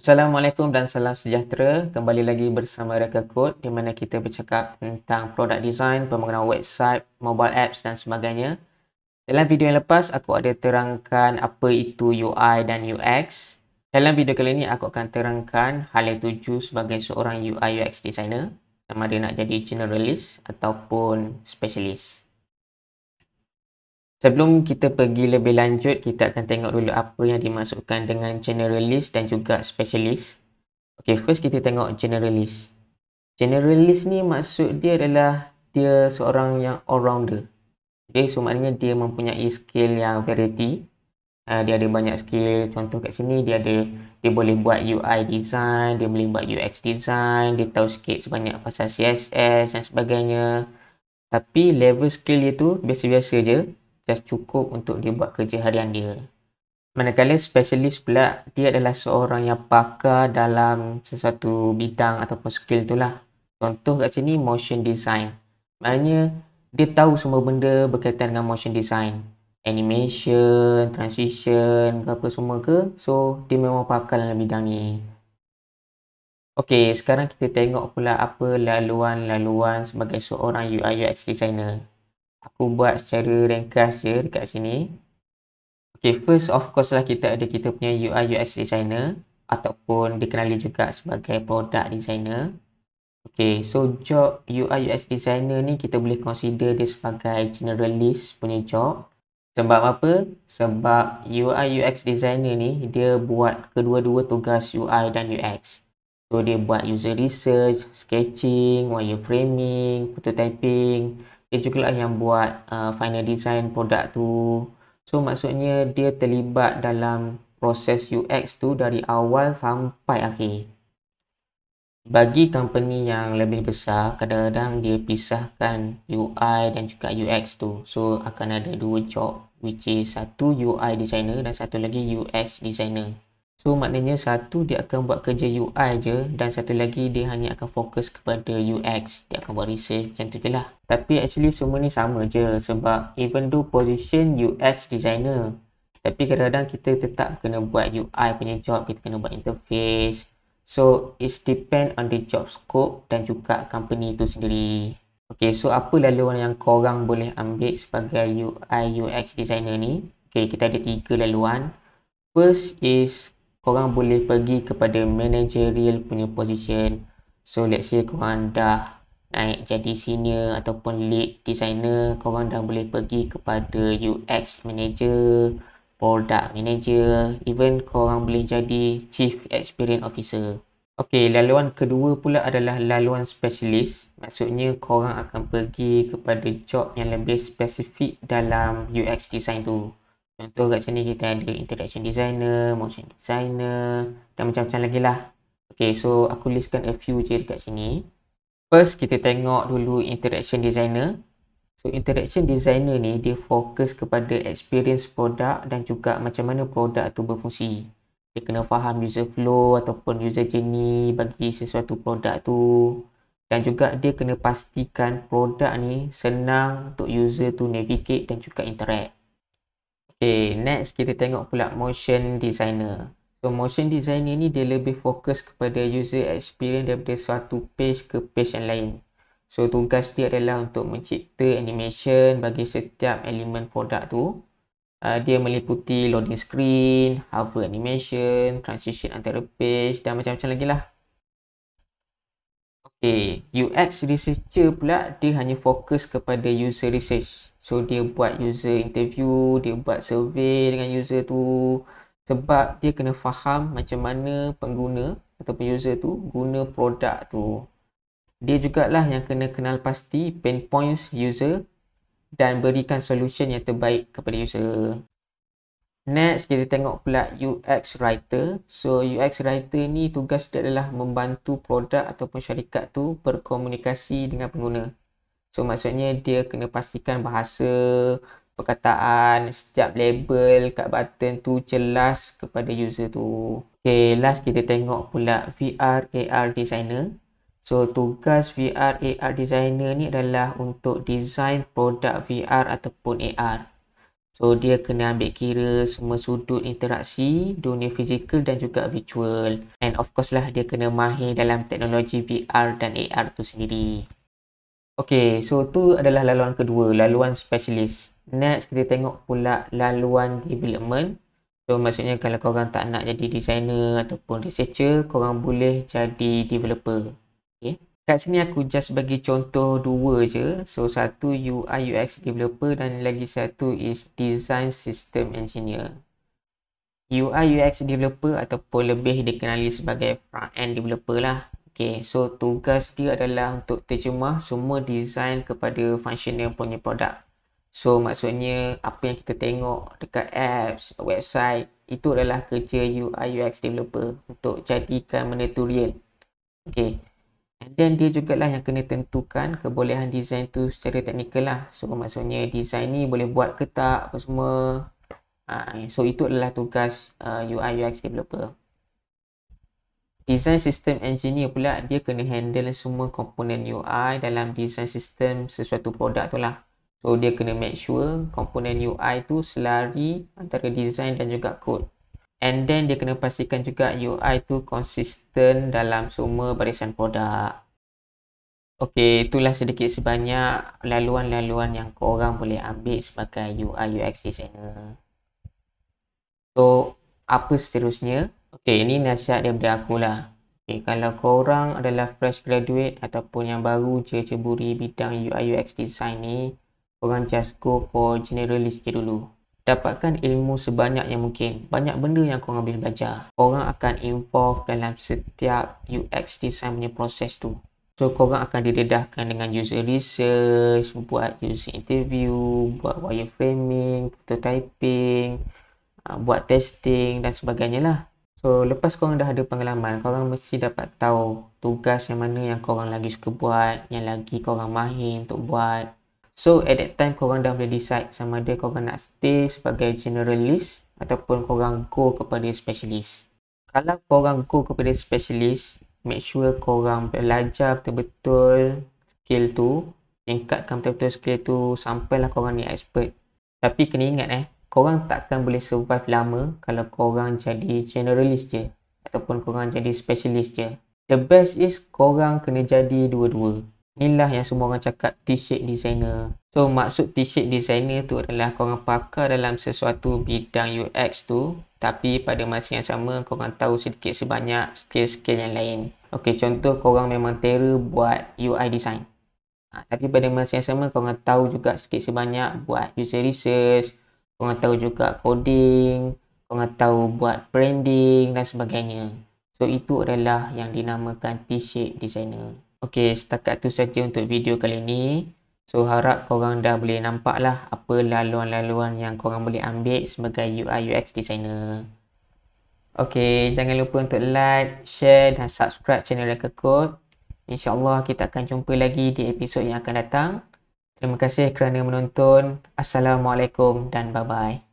Assalamualaikum dan salam sejahtera. Kembali lagi bersama Reka Code di mana kita bercakap tentang product design, pembangunan website, mobile apps dan sebagainya. Dalam video yang lepas, aku ada terangkan apa itu UI dan UX. Dalam video kali ini, aku akan terangkan hal yang tuju sebagai seorang UI UX designer, sama ada nak jadi generalist ataupun specialist. Sebelum kita pergi lebih lanjut, kita akan tengok dulu apa yang dimaksudkan dengan generalist dan juga specialist. Okay, first kita tengok generalist. Generalist ni maksud dia adalah dia seorang yang all-rounder. Okay, so maknanya dia mempunyai skill yang variety. Dia ada banyak skill. Contoh kat sini dia boleh buat UI design, dia boleh buat UX design, dia tahu sikit sebanyak pasal CSS dan sebagainya. Tapi level skill dia tu biasa-biasa je. Just cukup untuk dia buat kerja harian dia. Manakala specialist pula, dia adalah seorang yang pakar dalam sesuatu bidang ataupun skill tu lah. Contoh kat sini motion design. Maknanya dia tahu semua benda berkaitan dengan motion design. Animation, transition, apa semua ke. So dia memang pakar dalam bidang ni. Okay, sekarang kita tengok pula apa laluan-laluan sebagai seorang UI UX designer. Aku buat secara ringkas je dekat sini. Okay, first of course lah kita punya UI UX designer ataupun dikenali juga sebagai product designer. Okay, so job UI UX designer ni kita boleh consider dia sebagai generalist punya job. Sebab apa? Sebab UI UX designer ni dia buat kedua-dua tugas UI dan UX. So dia buat user research, sketching, wireframing, prototyping. Dia juga lah yang buat final design produk tu. So maksudnya dia terlibat dalam proses UX tu dari awal sampai akhir. Bagi company yang lebih besar, kadang-kadang dia pisahkan UI dan juga UX tu. So akan ada dua job, which is satu UI designer dan satu lagi UX designer. So maknanya satu dia akan buat kerja UI je dan satu lagi dia hanya akan fokus kepada UX. Dia akan buat research macam tu je lah. Tapi actually semua ni sama je sebab even though position UX designer, tapi kadang-kadang kita tetap kena buat UI punya job, kita kena buat interface. So it's depend on the job scope dan juga company tu sendiri. Okay, so apa laluan yang korang boleh ambil sebagai UI UX designer ni? Okay, kita ada 3 laluan. First is korang boleh pergi kepada managerial punya position. So let's say korang dah naik jadi senior ataupun lead designer, korang dah boleh pergi kepada UX manager, product manager, even korang boleh jadi chief experience officer. Okay, laluan kedua pula adalah laluan specialist. Maksudnya korang akan pergi kepada job yang lebih spesifik dalam UX design tu. Contoh kat sini kita ada interaction designer, motion designer dan macam-macam lagi lah. Okay, so aku listkan a few je dekat sini. First, kita tengok dulu interaction designer. So, interaction designer ni dia fokus kepada experience produk dan juga macam mana produk tu berfungsi. Dia kena faham user flow ataupun user journey bagi sesuatu produk tu. Dan juga dia kena pastikan produk ni senang untuk user tu navigate dan juga interact. Okay, next kita tengok pula motion designer. So, motion designer ni dia lebih fokus kepada user experience daripada suatu page ke page yang lain. So, tugas dia adalah untuk mencipta animation bagi setiap elemen produk tu. Dia meliputi loading screen, hover animation, transition antara page dan macam-macam lagi lah. Okay, UX researcher pula dia hanya fokus kepada user research. So dia buat user interview, dia buat survey dengan user tu. Sebab dia kena faham macam mana pengguna ataupun user tu guna produk tu. Dia jugalah yang kena kenal pasti pain points user dan berikan solution yang terbaik kepada user. Next, kita tengok pula UX writer. So, UX writer ni tugas dia adalah membantu produk ataupun syarikat tu berkomunikasi dengan pengguna. So, maksudnya dia kena pastikan bahasa, perkataan, setiap label kat button tu jelas kepada user tu. Okay, last kita tengok pula VR AR designer. So, tugas VR AR designer ni adalah untuk design produk VR ataupun AR. So dia kena ambil kira semua sudut interaksi, dunia fizikal dan juga virtual. And of course lah dia kena mahir dalam teknologi VR dan AR tu sendiri. Okay, so tu adalah laluan kedua, laluan specialist. Next kita tengok pula laluan development. So maksudnya kalau korang tak nak jadi designer ataupun researcher, korang boleh jadi developer. Okay. Kat sini aku just bagi contoh dua je. So satu UI UX developer dan lagi satu is design system engineer. UI UX developer ataupun lebih dikenali sebagai front end developer lah. Okay, so tugas dia adalah untuk terjemah semua design kepada functional punya produk. So maksudnya apa yang kita tengok dekat apps, website, itu adalah kerja UI UX developer untuk jadikan benda tu real. Okay. And then dia jugalah yang kena tentukan kebolehan design tu secara teknikal lah. So maksudnya design ni boleh buat ke tak apa semua. So itu adalah tugas UI UX developer. Design system engineer pula dia kena handle semua komponen UI dalam design system sesuatu produk tu lah. So dia kena make sure komponen UI tu selari antara design dan juga code. And then dia kena pastikan juga UI tu konsisten dalam semua barisan produk. Okey, itulah sedikit sebanyak laluan-laluan yang korang boleh ambil sebagai UI UX designer. So, apa seterusnya? Okey, ini nasihat daripada aku lah. Okay, kalau korang adalah fresh graduate ataupun yang baru je ceburi bidang UI UX design ni, korang just go for generalist je dulu. Dapatkan ilmu sebanyak yang mungkin. Banyak benda yang korang boleh belajar. Korang akan involve dalam setiap UX design punya proses tu. So, korang akan didedahkan dengan user research, buat user interview, buat wireframing, prototyping, buat testing dan sebagainya lah. So, lepas korang dah ada pengalaman, korang mesti dapat tahu tugas yang mana yang korang lagi suka buat, yang lagi korang mahir untuk buat. So, at that time, korang dah boleh decide sama ada korang nak stay sebagai generalist ataupun korang go kepada specialist. Kalau korang go kepada specialist, make sure korang belajar betul-betul skill tu, tingkatkan betul-betul skill tu sampailah korang ni expert. Tapi kena ingat korang takkan boleh survive lama kalau korang jadi generalist je ataupun korang jadi specialist je. The best is korang kena jadi dua-dua. Inilah yang semua orang cakap T-shape designer. So maksud T-shape designer tu adalah korang pakar dalam sesuatu bidang UX tu, tapi pada masa yang sama korang tahu sedikit sebanyak skill-skill yang lain. Okay, contoh korang memang terror buat UI design. Tapi pada masa yang sama korang tahu juga sedikit sebanyak buat user research, korang tahu juga coding, korang tahu buat branding dan sebagainya. So itu adalah yang dinamakan T-shape designer. Okey, setakat tu saja untuk video kali ni. So harap korang dah boleh nampak lah apa laluan-laluan yang korang boleh ambil sebagai UI UX designer. Okey, jangan lupa untuk like, share dan subscribe channel Lekakut. InsyaAllah kita akan jumpa lagi di episod yang akan datang. Terima kasih kerana menonton. Assalamualaikum dan bye-bye.